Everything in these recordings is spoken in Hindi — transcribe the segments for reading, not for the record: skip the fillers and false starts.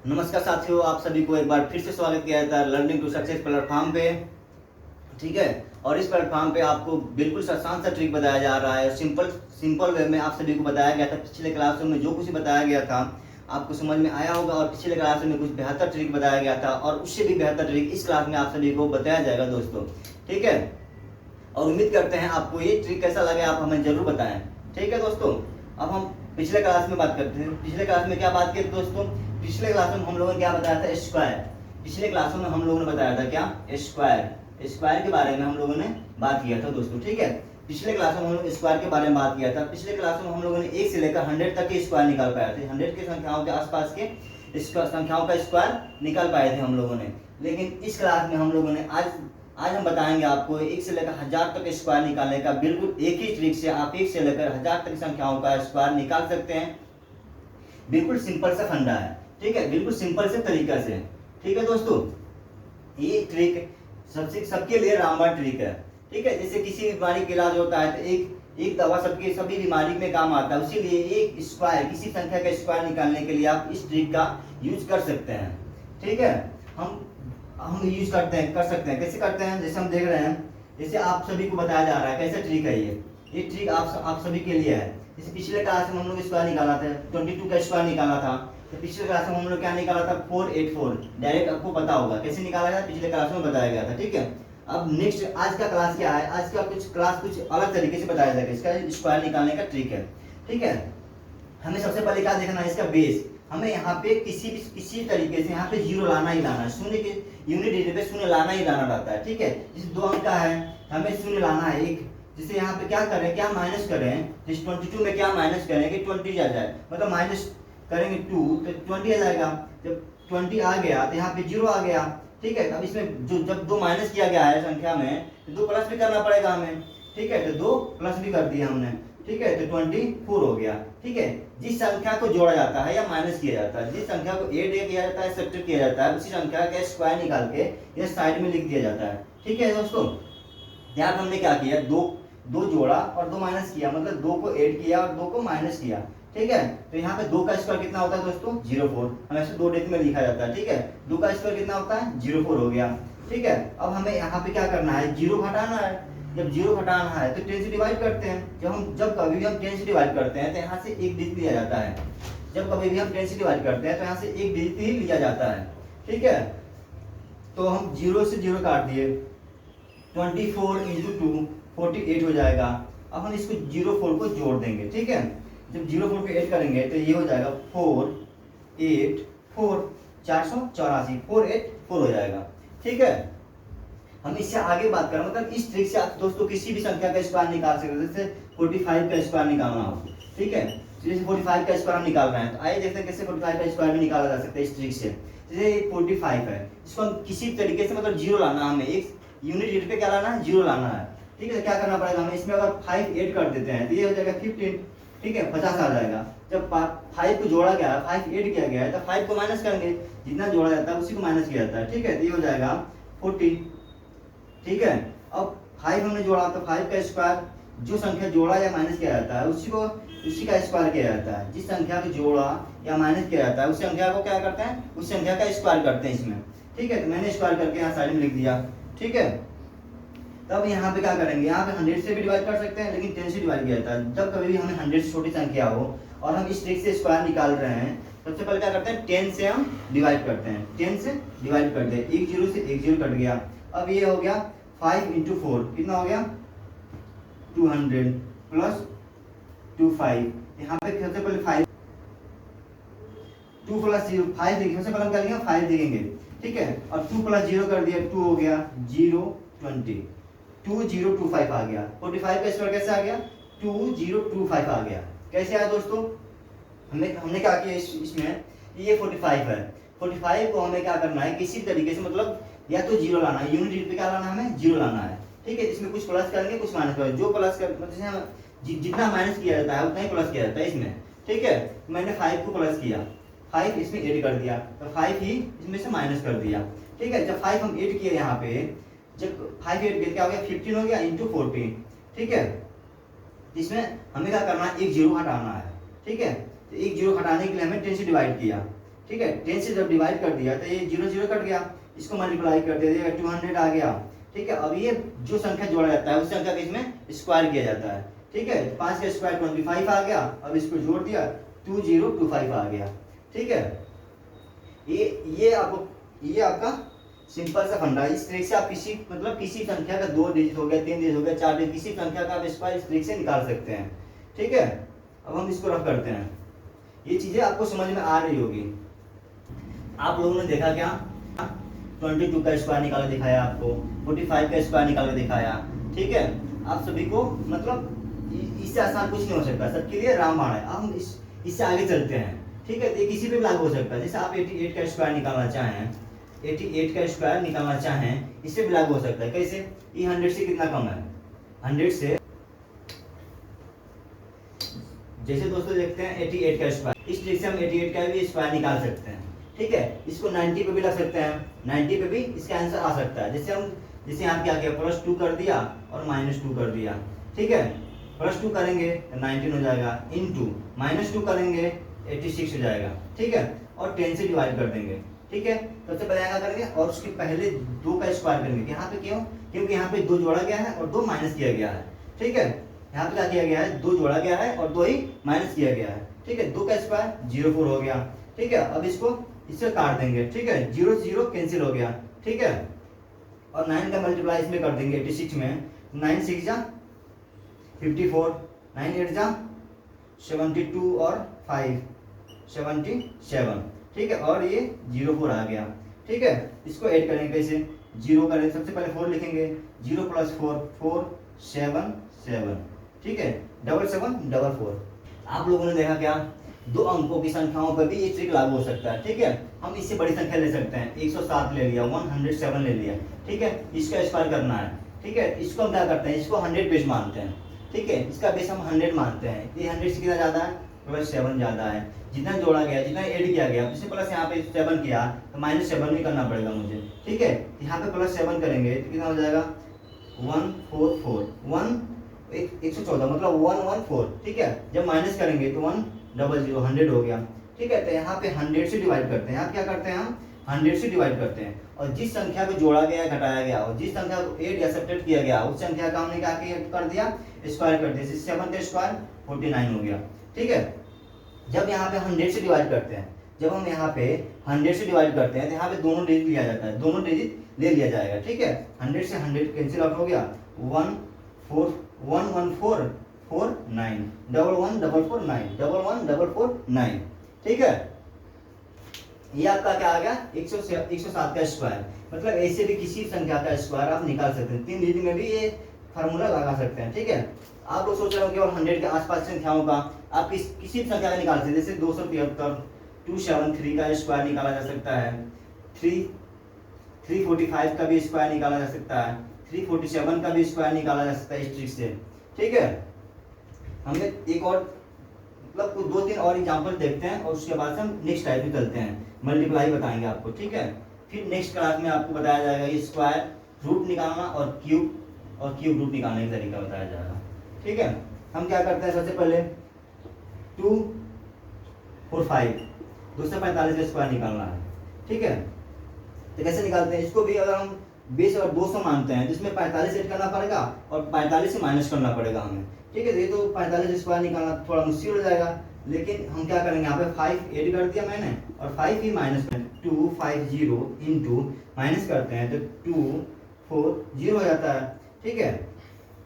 नमस्कार साथियों, आप सभी को एक बार फिर से स्वागत किया जाता है लर्निंग टू सक्सेस प्लेटफॉर्म पे। ठीक है। और इस प्लेटफॉर्म पे आपको बिल्कुल आसान सा ट्रिक बताया जा रहा है। सिंपल सिंपल वे में आप सभी को बताया गया था। पिछले क्लासों में जो कुछ बताया गया था आपको समझ में आया होगा, और पिछले क्लास में कुछ बेहतर ट्रिक बताया गया था और उससे भी बेहतर ट्रिक इस क्लास में आप सभी को बताया जाएगा दोस्तों। ठीक है। और उम्मीद करते हैं आपको ये ट्रिक कैसा लगे, आप हमें जरूर बताएं। ठीक है दोस्तों। अब हम पिछले क्लास में बात करते हैं। पिछले क्लास में क्या बात की दोस्तों? पिछले क्लास में हम लोगों ने क्या बताया था? स्क्वायर। पिछले क्लासों में हम लोगों ने बताया था क्या? स्क्वायर। स्क्वायर के बारे में हम लोगों ने बात किया था दोस्तों। ठीक है। पिछले क्लास में हम लोग स्क्वायर के बारे में बात किया था। पिछले क्लास में हम लोगों ने 1 से लेकर 100 तक के स्क्वायर निकाल पाए थे। 100 की संख्याओं के आसपास के संख्याओं का स्क्वायर निकाल पाए थे हम लोगों ने। लेकिन इस क्लास में हम लोगों ने आज हम बताएंगे आपको 1 से लेकर 1000 तक स्क्वायर निकालने का बिल्कुल एक ही ट्रिक से आप 1 से लेकर 1000 तक संख्याओं का स्क्वायर निकाल सकते हैं। बिल्कुल सिंपल सा फंडा है। ठीक है। बिल्कुल सिंपल से तरीका से। ठीक है दोस्तों। ये ट्रिक सबके लिए रामबाण ट्रिक है। ठीक है। जैसे किसी बीमारी का इलाज होता है तो एक दवा सभी बीमारी में काम आता है। उसीलिए एक स्क्वायर, किसी संख्या का स्क्वायर निकालने के लिए आप इस ट्रिक का यूज कर सकते हैं। ठीक है। हम यूज कर सकते हैं। कैसे करते हैं? जैसे हम देख रहे हैं, जैसे आप सभी को बताया जा रहा है कैसा ट्रिक है ये ट्रिक आप सभी के लिए है। जैसे पिछले क्लास में हम लोग स्क्वायर निकाला था, 22 का स्क्वायर निकाला था। तो पिछले क्लास में हम लोग क्या निकाला था? 484। डायरेक्ट आपको पता होगा कैसे निकाला गया, पिछले क्लास में बताया गया था। ठीक है। अब नेक्स्ट आज का क्लास क्या है? आज का क्लास कुछ अलग तरीके से बताया जाएगा। इसका स्क्वायर निकालने का ट्रिक है। ठीक है। हमें सबसे पहले क्या देखना है? इसका बेस। हमें यहाँ पे किसी तरीके से यहाँ पे जीरो लाना ही लाना है। शून्य के यूनिट डिजिट पे शून्य लाना ही लाना रहता है। ठीक है। जैसे 2 अंक का है, हमें शून्य लाना है एक। जैसे यहाँ पे क्या करें, क्या माइनस करें? जैसे 22 में क्या माइनस करें कि 20 आ जाए, मतलब माइनस करेंगे 2 तो 20 आ जाएगा। जब 20 आ गया तो यहाँ पे 0 आ गया। ठीक है। अब इसमें जब 2 माइनस किया गया है संख्या में तो 2 प्लस भी करना पड़ेगा हमें। ठीक है। तो 2 प्लस भी कर दिया हमने। ठीक है। तो 24 हो गया। ठीक है। जिस संख्या को जोड़ा जाता है या माइनस किया जाता है, जिस संख्या को ऐड किया जाता है, सब्ट्रैक्ट किया जाता है, उसी संख्या का स्क्वायर निकाल के ये साइड में लिख दिया जाता है। ठीक है दोस्तों। यहाँ हमने क्या किया? दो जोड़ा और 2 माइनस किया, मतलब 2 को ऐड किया और 2 को माइनस किया। ठीक है। तो यहाँ पे 2 का स्क्वायर कितना होता है दोस्तों? 04। हमेशा 2 डेथ में लिखा जाता है। ठीक है। 2 का स्क्वायर कितना होता है? 04 हो गया। ठीक है। अब हमें यहाँ पे क्या करना है? 0 घटाना है। जब 0 घटाना है तो 10 से डिवाइड करते हैं। जब कभी भी हम 10 से डिवाइड करते हैं तो यहाँ से एक डिजिट लिया जाता है। जब कभी भी हम 10 से डिवाइड करते हैं तो यहाँ से एक डिजिट ही लिया जाता है। ठीक है। तो हम 0 से 0 काट दिए, 24 इंटू 2 48 हो जाएगा। अब हम इसको 04 को जोड़ देंगे। ठीक है। जब 04 को ऐड करेंगे तो ये हो जाएगा 484, 484, 484 हो जाएगा। ठीक है। हम इससे आगे बात करें, मतलब इस ट्रिक से आप दोस्तों किसी भी संख्या का स्क्वायर निकाल सकते हैं। जैसे 45 का स्क्वायर निकालना हो। ठीक है। जैसे 45 का स्क्वायर हम निकाल रहे हैं तो आइए देखते हैं कैसे 45 का स्क्वायर भी निकाला जा सकता है इस ट्रिक से। जैसे 45 है, इसको हम किसी तरीके से मतलब 0 लाना, हमें एक यूनिट डिजिट पे क्या लाना है? 0 लाना है। ठीक है। तो क्या करना पड़ेगा हमें? इसमें अगर 5 ऐड कर देते हैं तो ये हो जाएगा 15। ठीक है। 50 आ जाएगा। जब 5 को जोड़ा गया है, 5 ऐड किया गया है तो 5 को माइनस करेंगे, जितना जोड़ा जाता है उसी को माइनस किया जाता है। ठीक है। तो ये हो जाएगा 40। ठीक है। अब 5 हमने जोड़ा तो 5 का स्क्वायर, जो संख्या जोड़ा या माइनस किया जाता है उसी का स्क्वायर किया जाता है। जिस संख्या को जोड़ा या माइनस किया जाता है उस संख्या को क्या करते हैं? उस संख्या का स्क्वायर करते हैं इसमें। ठीक है। तो मैंने स्क्वायर करके यहाँ साइड में लिख दिया। ठीक है। तब यहाँ पे क्या करेंगे? यहाँ पे 100 से भी डिवाइड कर सकते हैं, लेकिन 10 से डिवाइड किया जाता है। जब कभी भी हमें 100 से छोटी संख्या हो और हम इस ट्रिक से स्क्वायर निकाल रहे हैं, सबसे पहले क्या करते हैं? 10 से हम डिवाइड करते हैं। 10 से डिवाइड करते हैं, एक 0 से एक 0 कट गया। अब ये हो गया 5 इंटू 4 कितना हो गया? 200 प्लस 25। यहाँ पे सबसे पहले 5, 2 प्लस 0 5 देखेंगे। सबसे पहले हम क्या लिखेंगे? 5 देखेंगे। ठीक है। और 2 प्लस 0 कर दिया, 2 हो गया 0 20, 2025 आ गया। 45 का स्क्वायर कैसे आ गया? 2025 आ गया। कैसे आया दोस्तों? हमने क्या किया इसमें? ये 45 है। 45 को हमें क्या करना है? किसी तरीके से मतलब या तो 0 लाना है, यूनिट डिजिट पे क्या लाना है? हमें 0 लाना है। ठीक है। इसमें कुछ प्लस करेंगे, कुछ माइनस करेंगे। जो प्लस कर मतलब जितना माइनस किया जाता है उतना ही प्लस किया जाता है इसमें। ठीक है। मैंने 5 को प्लस किया, 5 इसमें ऐड कर दिया, तो 5 ही इसमें से माइनस कर दिया। ठीक है। जब 5 हम ऐड किए यहाँ पे, जब 5 ऐड किए क्या हो गया? 15 हो गया इंटू 14। ठीक है। इसमें हमें क्या करना है? एक 0 हटाना है। ठीक है। तो एक 0 हटाने के लिए हमें 10 से डिवाइड किया। ठीक है। 10 से जब डिवाइड कर दिया तो ये 0 0 कट गया, इसको मल्टीप्लाई कर दिया 200 आ गया, ठीक है। अब ये जो संख्या जोड़ा जाता है उस संख्या के इसमें स्क्वायर किया जाता है, ठीक है। 5 का स्क्वायर 25 आ गया, अब इसको जोड़ दिया 2025 आ गया, ठीक है। ये आपका सिंपल सा फंडा। इस तरीके से आप किसी संख्या का 2 डिजिट हो गया, 3 डिजिट हो गया, 4 डिजिट, किसी संख्या का आप स्क्वायर इस तरीके से निकाल सकते हैं, ठीक है। अब हम इसको रफ करते हैं। ये चीजें आपको समझ में आ रही होगी। आप लोगों ने देखा क्या, 22 का स्क्वायर निकाल के दिखाया आपको, 45 का स्क्वायर निकाल के दिखाया, ठीक है। आप सभी को इससे आसान कुछ नहीं हो सकता, सबके लिए रामबाण है। अब हम इससे आगे चलते हैं, ठीक है। ये किसी पे भी लागू हो सकता है। जैसे आप 88 का स्क्वायर निकालना चाहें, 88 का स्क्वायर निकालना चाहें, इससे भी लागू हो सकता है। कैसे? ये 100 से कितना कम है? 100 से, जैसे दोस्तों देखते हैं 88 का स्क्वायर, इस तरीके से हम 88 का भी स्क्वायर निकाल सकते हैं, ठीक है। इसको 90 पे भी लग सकते हैं, 90 पे भी इसका आंसर आ सकता है। जैसे यहाँ क्या किया, +2 कर दिया और -2 कर दिया, ठीक है। +2 करेंगे तो 19 हो जाएगा, इनटू -2 करेंगे 86 हो जाएगा, ठीक है। और 10 से डिवाइड कर देंगे, ठीक है। सबसे पहले क्या करेंगे, और उसके पहले 2 का स्क्वायर करेंगे। यहाँ पे क्यों? क्योंकि यहाँ पे 2 जोड़ा गया है और 2 माइनस किया गया है, ठीक है। यहाँ पे क्या किया गया है, 2 जोड़ा गया है और 2 ही माइनस किया गया है, ठीक है। 2 का स्क्वायर 04 हो गया, ठीक है। अब इसको इससे काट देंगे, ठीक है। 0 0 कैंसिल हो गया, ठीक है। और 9 का मल्टीप्लाई इसमें कर देंगे 86 में, 9 6 जा 54, 9 8 जा 72 और 5 77, ठीक है। और ये 04 आ गया, ठीक है। इसको ऐड करेंगे कैसे, 0 करें, सबसे पहले 4 लिखेंगे, 0 + 4 4 7 7, ठीक है। 7 7 4 4। आप लोगों ने देखा क्या, 2 अंकों की संख्याओं पर भी ये ट्रिक लागू हो सकता है, ठीक है। हम इससे बड़ी संख्या ले सकते हैं, 107 ले लिया, 107 ले लिया, ठीक है। इसका स्क्वायर करना है, ठीक है। इसको हम क्या करते हैं, इसको 100 बेस मानते हैं, ठीक है। इसका बेस हम 100 मानते हैं। ये 100 से कितना ज्यादा है, +7 ज्यादा है। जितना जोड़ा गया, जितना ऐड किया गया, जैसे प्लस यहाँ पे 7 किया तो -7 भी करना पड़ेगा मुझे, ठीक है। यहाँ पे +7 करेंगे तो कितना हो जाएगा, 144 114, मतलब 114, ठीक है। जब माइनस करेंगे तो 100 100 हो गया, ठीक है। तो यहाँ पे 100 से डिवाइड करते हैं। यहाँ क्या करते हैं, हम 100 से डिवाइड करते हैं, और जिस संख्या को जोड़ा गया, घटाया गया, और जिस संख्या को ऐड या सब्ट्रैक्ट किया गया, उस संख्या का हमने क्या कर दिया, स्क्वायर कर दिया। 7 का स्क्वायर 49 हो गया, ठीक है। जब यहाँ पे 100 से डिवाइड करते हैं, जब हम यहाँ पे 100 से डिवाइड करते हैं तो यहाँ पे दोनों डिजिट लिया जाता है, दोनों डिजिट ले लिया जाएगा, ठीक है। 100 से 100 कैंसिल आउट हो गया, 1 4 1 1 4 4 9 1 1 4 4 9 1 1 4 4 9, ठीक है। ये आपका क्या आ गया, 107 का स्क्वायर। मतलब ऐसे भी किसी संख्या का स्क्वायर आप निकाल सकते हैं, 3 डिजिट में भी ये फार्मूला लगा सकते हैं, ठीक है। आप लोग सोच रहे होंगे और 100 के आसपास संख्याओं का आप किसी भी संख्या का निकाल सकते हैं। जैसे 273, 273 का स्क्वायर निकाला जा सकता है, 345 का भी स्क्वायर निकाला जा सकता है, 347 का भी स्क्वायर निकाला जा सकता है इस ट्रिक से, ठीक है। हमें एक और मतलब 2-3 और एग्जांपल देखते हैं और उसके बाद से हम नेक्स्ट टाइप में चलते हैं, मल्टीप्लाई बताएंगे आपको, ठीक है। फिर नेक्स्ट क्लास में आपको बताया जाएगा ये स्क्वायर रूट निकालना और क्यूब रूट निकालने का तरीका बताया जाएगा, ठीक है। हम क्या करते हैं, सबसे पहले 245 245 का स्क्वायर निकालना है, ठीक है। तो कैसे निकालते हैं इसको भी, अगर हम बेस और 200 मानते हैं तो इसमें 45 ऐड करना पड़ेगा और 45 से माइनस करना पड़ेगा हमें, ठीक है। ये तो 45 स्क्वायर निकालना थोड़ा मुश्किल हो जाएगा, लेकिन हम क्या करेंगे, यहाँ पे 5 ऐड कर दिया मैंने और 5 ही माइनस में 250 इंटू माइनस करते हैं तो 240 हो जाता है, ठीक है।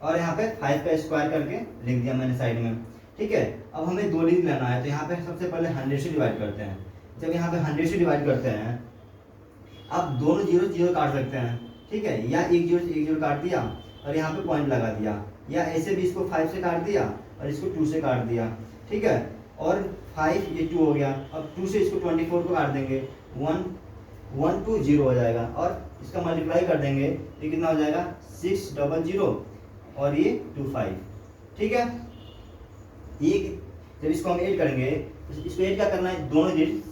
और यहाँ पे 5 का स्क्वायर करके लिख दिया मैंने साइड में, ठीक है। अब हमें 2 डिजिट लेना है तो यहाँ पे सबसे पहले 100 से डिवाइड करते हैं। जब यहाँ पे 100 से डिवाइड करते हैं, आप दोनों 0 0 काट सकते हैं, ठीक है। या एक 0 काट दिया और यहाँ पे पॉइंट लगा दिया, या ऐसे भी इसको 5 से काट दिया और इसको 2 से काट दिया, ठीक है। और 5 ये 2 हो गया, अब 2 से इसको 24 को काट देंगे, 120 हो जाएगा, और इसका मल्टीप्लाई कर देंगे तो कितना हो जाएगा, 600 और ये 25, ठीक है। ये जब इसको हम ऐड करेंगे, इसको ऐड क्या करना है, दोनों डिजिट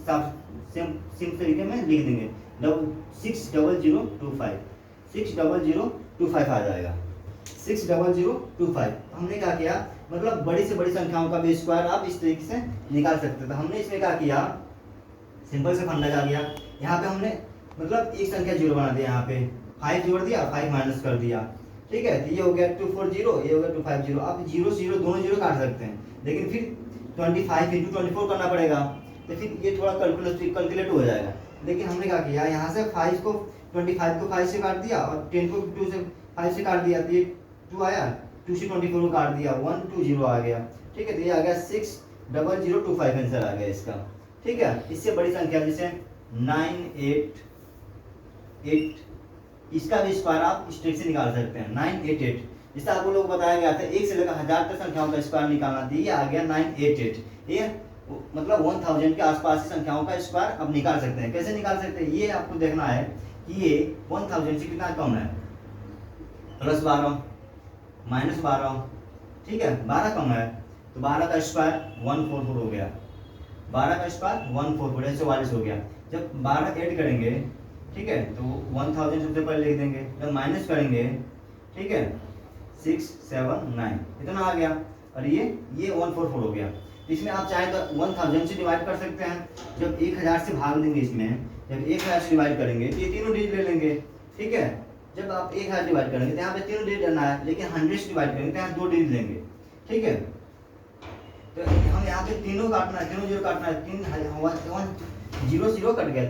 सेम तरीके में लिख देंगे, 60025 60025 आ जाएगा, 60025। हमने क्या किया, मतलब बड़ी से बड़ी संख्याओं का भी स्क्वायर आप इस तरीके से निकाल सकते थे। हमने इसमें क्या किया, सिंपल से फंडा आ गया। यहाँ पे हमने मतलब एक संख्या जीरो बना दिया, यहाँ पे 5 जोड़ दिया, 5 माइनस कर दिया, ठीक है। तो ये हो गया 240, ये हो गया 250। आप जीरो जीरो दोनों जीरो काट सकते हैं, लेकिन फिर 25 इंटू 24 करना पड़ेगा, तो फिर ये थोड़ा कैलकुलेट हो जाएगा। लेकिन हमने क्या किया, यहाँ से 5 को 25 को 5 से काट दिया और 10 को 2 से 5 से काट दिया, तो ये 2 आया, 2 से 24 को काट दिया, 120 आ गया, ठीक है। तो ये आ गया 60025 आंसर आ गया इसका, ठीक है। इससे बड़ी संख्या जैसे 988, इसका भी स्क्वायर आप स्ट्रेट से निकाल सकते हैं, 988। जिससे आपको लोग बताया गया था 1 से लेकर 1000 तक संख्याओं का स्क्वायर निकालना था, ये आ गया 988। ये मतलब 1000 के आसपास की संख्याओं का स्क्वायर अब निकाल सकते हैं। कैसे निकाल सकते हैं, ये आपको देखना है कि ये 1000 से कितना कम है, +12 -12, ठीक है, 12 कम है, तो 12 का स्क्वायर 144 हो गया, 12 का स्क्वायर 144 44 हो गया। जब 12 ऐड करेंगे, ठीक है, तो 1000 सबसे पहले लिख देंगे, जब माइनस करेंगे, ठीक है, 6 7 9 इतना आ गया, और ये 144 हो गया। इसमें आप चाहे तो 1000 से डिवाइड कर सकते हैं। जब 1000 से भाग देंगे, इसमें जब 1000 से डिवाइड करेंगे तो ये तीनों डिजिट ले लेंगे, ठीक है। जब आप 1000 डिवाइड करेंगे तो यहाँ पे तीनों डिजिट लेना है, लेकिन 100 से डिवाइड करेंगे तो यहाँ 2 डिजिट लेंगे, ठीक है। तो हम यहाँ पे तीनों काटना है, तीनों जीरो काटना है, 0 0 कट गया,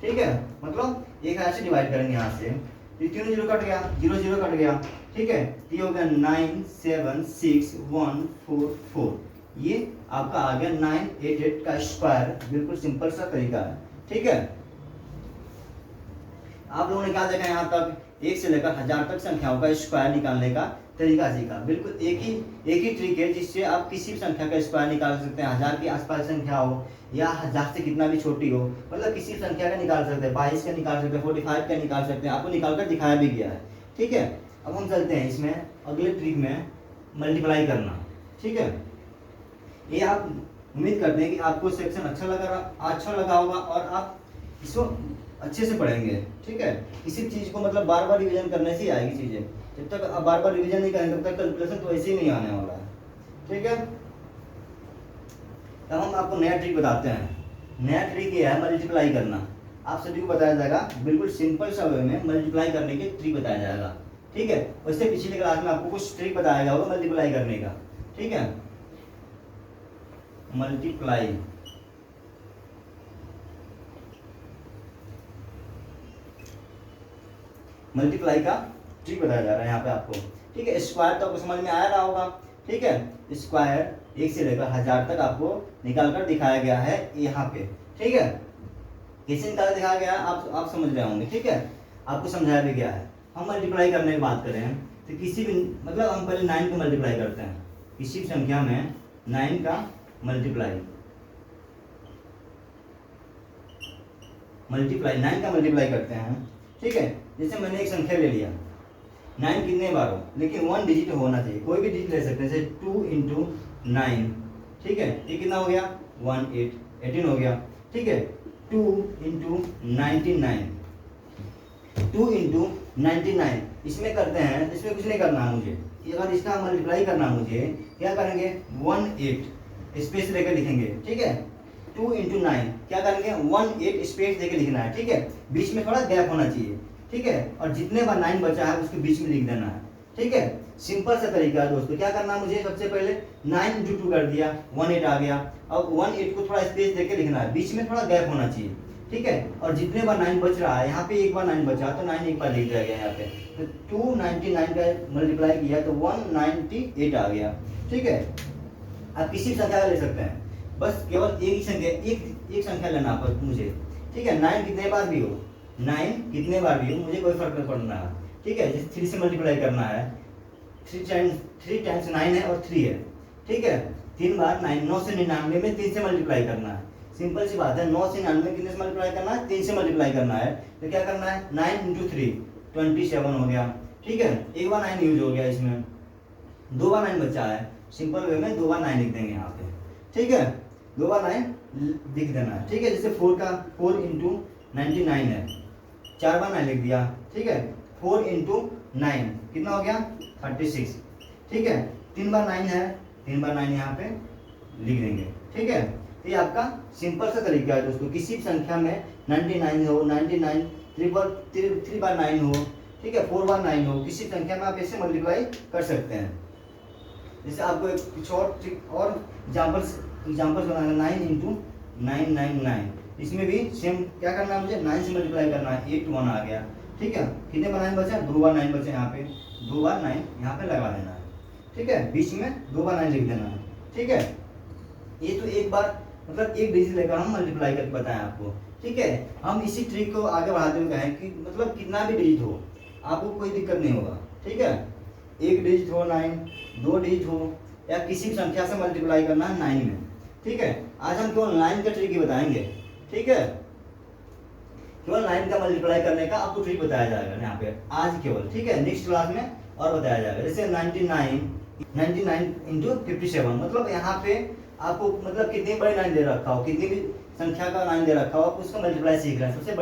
ठीक है, मतलब 1000 से डिवाइड करेंगे यहाँ से, तो तीनों जीरो कट गया, 0 0 कट गया, ठीक है। तो ये हो गया 976 144, ये आपका आ गया 988 का स्क्वायर। बिल्कुल सिंपल सा तरीका है, ठीक है। आप लोगों ने क्या देखा यहाँ तक, 1 से लेकर 1000 तक संख्याओं का स्क्वायर निकालने का तरीका सीखा। बिल्कुल एक ही ट्रिक है जिससे आप किसी भी संख्या का स्क्वायर निकाल सकते हैं। 1000 के आसपास संख्या हो या 1000 से कितना भी छोटी हो, मतलब किसी संख्या का निकाल सकते हैं, 22 का निकाल सकते हैं, 45 का निकाल सकते हैं, आपको निकाल कर दिखाया भी गया है, ठीक है। अब हम चलते हैं इसमें अगले ट्रिक में, मल्टीप्लाई करना, ठीक है। ये आप उम्मीद करते हैं कि आपको सेक्शन अच्छा लगा होगा और आप इसको अच्छे से पढ़ेंगे, ठीक है। किसी चीज़ को मतलब बार बार रिवीजन करने से ही आएगी चीज़ें। जब तक आप बार बार रिवीजन नहीं करेंगे तब तक कैलकुलेशन तो ऐसे ही नहीं आने वाला है, ठीक है। तब हम आपको नया ट्रिक बताते हैं। नया ट्रिक ये है मल्टीप्लाई करना। आप सभी को बताया जाएगा, बिल्कुल सिंपल सा वे में मल्टीप्लाई करने की ट्रिक बताया जाएगा, ठीक है। वैसे पिछली क्लास में आपको कुछ ट्रिक बताया गया होगा मल्टीप्लाई करने का, ठीक है। मल्टीप्लाई का ट्रिक बताया जा रहा है यहाँ पे आपको, ठीक है। स्क्वायर तो आपको समझ में आ रहा होगा, ठीक है। स्क्वायर 1 से लेकर 1000 तक आपको निकाल कर दिखाया गया है यहाँ पे, ठीक है। कैसे निकाल दिखाया गया आप समझ रहे होंगे, ठीक है, आपको समझाया भी गया है। हम मल्टीप्लाई करने की बात करें तो किसी भी मतलब हम पहले 9 को मल्टीप्लाई करते हैं, किसी भी संख्या में 9 का मल्टीप्लाई 9 का मल्टीप्लाई करते हैं, ठीक है। जैसे मैंने एक संख्या ले लिया, 9 कितने बार हो, लेकिन 1 डिजिट होना चाहिए, कोई भी डिजिट ले सकते हैं, जैसे 2 × 9, ठीक है। ये कितना हो गया 18 हो गया, ठीक है। 2 × 99, 2 × 99 इसमें करते हैं, इसमें कुछ नहीं करना है मुझे। अगर इसका मल्टीप्लाई करना है मुझे, क्या करेंगे 18 स्पेस लेकर लिखेंगे, ठीक है। 2 × 9 क्या करेंगे 18 स्पेस देके लिखना है, ठीक है। बीच में थोड़ा गैप होना चाहिए, ठीक है। और जितने बार 9 बचा है उसके बीच में लिख देना है, ठीक है। सिंपल सा तरीका है दोस्तों। क्या करना है मुझे, सबसे पहले 9 × 2 कर दिया, 18 आ गया। अब 18 को थोड़ा स्पेस देके लिखना है, बीच में थोड़ा गैप होना चाहिए, ठीक है। और जितने बार 9 बच रहा है, यहाँ पे एक बार 9 बचा तो 9 एक बार लिख दिया गया यहाँ पे, तो 299 का मल्टीप्लाई किया तो 198 आ गया, ठीक है। आप किसी भी संख्या का ले सकते हैं, बस केवल एक ही संख्या एक संख्या लेना पर मुझे, ठीक है। 9 कितने बार भी हो, 9 कितने बार भी हो, मुझे कोई फर्क नहीं पड़ना है, ठीक है। जैसे 3 से मल्टीप्लाई करना है, 3 टाइम्स 9 है और 3 है, ठीक है। 3 बार 9, 9 से 99 में 3 से मल्टीप्लाई करना है, सिंपल सी बात है। 9 से 99 कितने से मल्टीप्लाई करना है, 3 से मल्टीप्लाई करना है। तो क्या करना है 9 × 3 27 हो गया, ठीक है। एक बार 9 यूज हो गया, इसमें 2 बार 9 बचा है, सिंपल वे में 2 बार 9 लिख देंगे यहाँ पे, ठीक है। 2 बार 9 लिख देना है, ठीक है। जैसे 4 × 99 है, 4 बार 9 लिख दिया, ठीक है। 4 × 9 कितना हो गया 36, ठीक है। 3 बार 9 है, 3 बार 9 यहाँ पे लिख देंगे, ठीक है। तो ये आपका सिंपल सा तरीका है दोस्तों। किसी भी संख्या में 99 हो, 99 3 बार 9 हो, ठीक है, 4 बार 9 हो, किसी संख्या में आप ऐसे मल्टीप्लाई कर सकते हैं। जैसे आपको एक शॉर्ट ट्रिक और एग्जाम्पल्स बनाना, 9 इंटू 999, इसमें भी सेम क्या करना है मुझे, 9 से मल्टीप्लाई करना है, 8 1 आ गया, ठीक है। कितने बार 9 बचे, 2 बार 9 बचे, यहाँ पे 2 बार 9 यहाँ पे लगा देना है, ठीक है, बीच में 2 बार 9 लिख देना है, ठीक है। ये तो एक बार मतलब एक डिजिट लेकर हम मल्टीप्लाई करके बताएं आपको, ठीक है। हम इसी ट्रिक को आगे बढ़ाते हुए कहें कि मतलब कितना भी डिजिट हो आपको कोई दिक्कत नहीं होगा, ठीक है। एक डिजिट हो 9, 2 डिजिट हो, या किसी भी संख्या से मल्टीप्लाई करना है 9 में, ठीक है। आज हम केवल 9 का ट्रिक ही बताएंगे, ठीक है। केवल 9 का मल्टीप्लाई करने का आपको ट्रिक बताया जाएगा यहाँ पे आज केवल, ठीक है। नेक्स्ट क्लास में और बताया जाएगा। जैसे 99 इंटू 57, मतलब यहाँ पे आपको मतलब कितनी बड़ी 9 दे रखा हो, कितनी भी संख्या का 9 दे रखा हो, आप उसका मल्टीप्लाई सीख रहे हैं। सबसे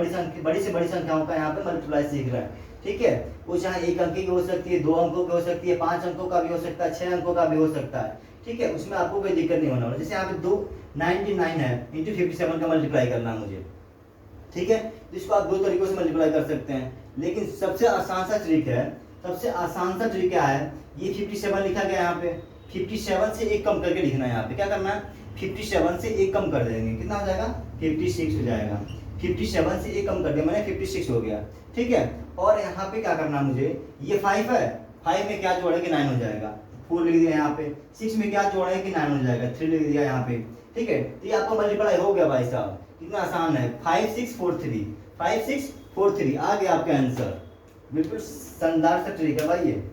बड़ी से बड़ी संख्याओं का यहाँ पे मल्टीप्लाई सीख रहे हैं, ठीक है। वो चाहे 1 अंक की हो सकती है, 2 अंकों की हो सकती है, 5 अंकों का भी हो सकता है, 6 अंकों का भी हो सकता है, ठीक है। उसमें आपको कोई दिक्कत नहीं होना वाला। जैसे यहाँ पे 99 है इंटू 57 का मल्टीप्लाई करना मुझे, ठीक है। तो इसको आप 2 तरीकों से मल्टीप्लाई कर सकते हैं, लेकिन सबसे आसान सा ट्रिक है, सबसे आसान सा ट्रिक क्या है, ये 57 लिखा गया यहाँ पे, 57 से 1 कम करके लिखना है। यहाँ पे क्या करना है, 57 से 1 कम कर देंगे, कितना हो जाएगा, 56 हो जाएगा। 57 से 1 कम कर दिया मैंने, 56 हो गया, ठीक है। और यहाँ पे क्या करना मुझे, ये 5 है, 5 में क्या जोड़े कि 9 हो जाएगा, 4 लिख दिया यहाँ पे। 6 में क्या जोड़े कि 9 हो जाएगा, 3 लिख दिया यहाँ पे, ठीक है। तो ये आपका मल्टीप्लाई हो गया भाई साहब, कितना आसान है। 5 6 4 3, 5 6 4 3 आ गया आपका आंसर। बिल्कुल शानदार सा ट्रिक है भाई ये,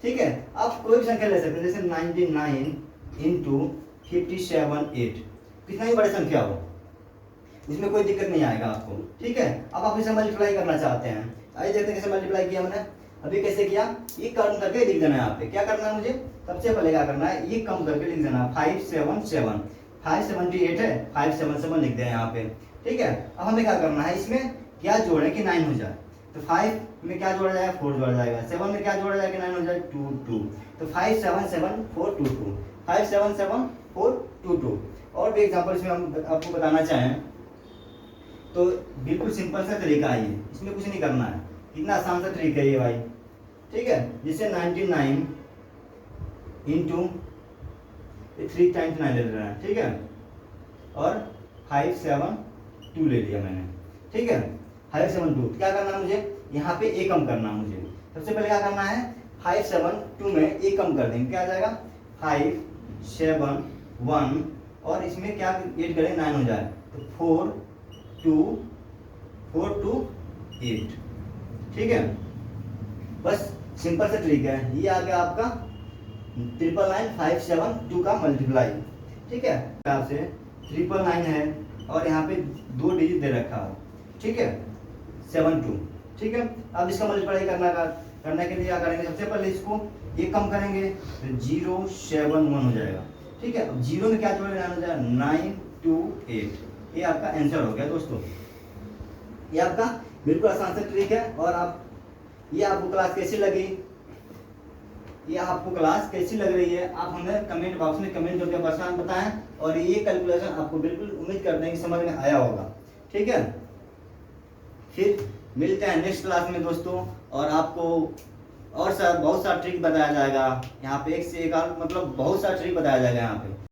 ठीक है। आप कोई भी संख्या ले सकते हैं, जैसे 99 इंटू 57 8, कितना ही बड़ी संख्या हो इसमें कोई दिक्कत नहीं आएगा आपको, ठीक है। अब आप इसे मल्टीप्लाई करना चाहते हैं, आइए देखते हैं कैसे मल्टीप्लाई किया मैंने। अभी कैसे किया, ये कम करके लिख देना है यहाँ पे। क्या करना है मुझे, सबसे पहले क्या करना है, ये कम करके लिख देना है। 577, 578 है, 577 लिख दें यहाँ पे, ठीक है। अब हमें क्या करना है, इसमें क्या जोड़े कि 9 हो जाए। तो 5 में क्या जोड़ा जाएगा, 4 जोड़ा जाएगा। 7 में क्या जोड़ा जाएगा, 9 हो जाए, 2 2। तो 577422, 577422। और भी एग्जाम्पल इसमें हम आपको बताना चाहें तो बिल्कुल सिंपल सा तरीका है ये, इसमें कुछ नहीं करना है, कितना आसान सा ट्रिक है ये भाई, ठीक है। जैसे 99 इंटू 3 टाइम्स 9 ले रहा है, ठीक है, और 572 ले लिया मैंने, ठीक है। 572 क्या करना मुझे, यहाँ पे एक कम करना मुझे। सबसे पहले क्या करना है, 572 में एक कम कर देंगे, क्या आ जाएगा 571, और इसमें क्या ऐड करें, 9 हो जाए, तो 4 2 8, ठीक है। बस सिंपल सा ट्रिक है ये, आ गया आपका 999 का मल्टीप्लाई, ठीक है। आपसे 999 है और यहाँ पे 2 डिजिट दे रखा हो, ठीक है, 72, ठीक है। अब इसका मल्टीप्लाई करने के लिए क्या करेंगे, सबसे पहले इसको एक कम करेंगे तो 071 हो जाएगा, ठीक है। अब 0 में क्या जोड़ेगा, हो जाएगा 928। ये आपका आंसर हो गया दोस्तों। ये आपका बिल्कुल आसान सा ट्रिक है। और आप ये आपको क्लास कैसी लगी, ये आपको क्लास कैसी लग रही है, आप हमें कमेंट बॉक्स में कमेंट करके बताएं। और ये कैलकुलेशन आपको बिल्कुल उम्मीद करते हैं कि समझ में आया होगा, ठीक है। फिर मिलते हैं नेक्स्ट क्लास में दोस्तों, और आपको और बहुत सारा ट्रिक बताया जाएगा यहाँ पे, एक से एक मतलब बहुत सारा ट्रिक बताया जाएगा यहाँ पे।